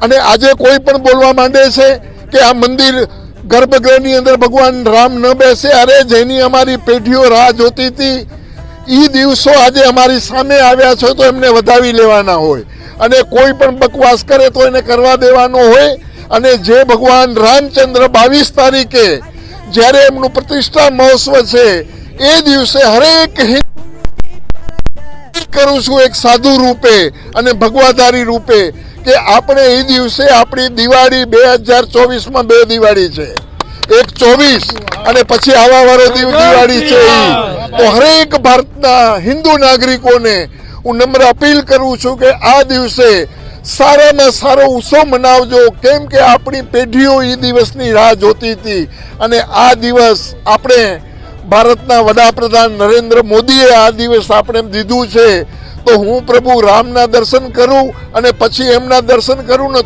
અને આજે કોઈ પણ બોલવા માંડે છે કે આ મંદિર ગર્ભગૃહની અંદર ભગવાન રામ ન બેસે. અરે જેની અમારી પેઢીઓ રાહ જોતી હતી એ દિવસો આજે અમારી સામે આવ્યા છે તો એમને વધાવી લેવાના હોય, અને કોઈ પણ બકવાસ કરે તો એને કરવા દેવાનો હોય. અને જે ભગવાન રામચંદ્ર 22 તારીખે જ્યારે એમનું પ્રતિષ્ઠા મહોત્સવ છે એ દિવસે હરેક કરું છું એક સાધુ રૂપે અને ભગવાધારી રૂપે કે આપણે એ દિવસે આપણી દિવાળી 2024માં 2 દિવાળી છે, એક 24 અને પછી આવા વાળો દિવાળી છે. તો હરેક ભારતના હિન્દુ નાગરિકોને હું નમ્ર અપીલ કરું છું કે આ દિવસે સારામાં સારો ઉત્સવ મનાવજો, કેમ કે આપણી પેઢીઓ એ દિવસની રાહ જોતી હતી. અને આ દિવસ આપણે ભારતના વડાપ્રધાન નરેન્દ્ર મોદીએ આ દિવસ આપણે દીધું છે. તો હું પ્રભુ રામના દર્શન કરું અને પછી એમના દર્શન કરું ને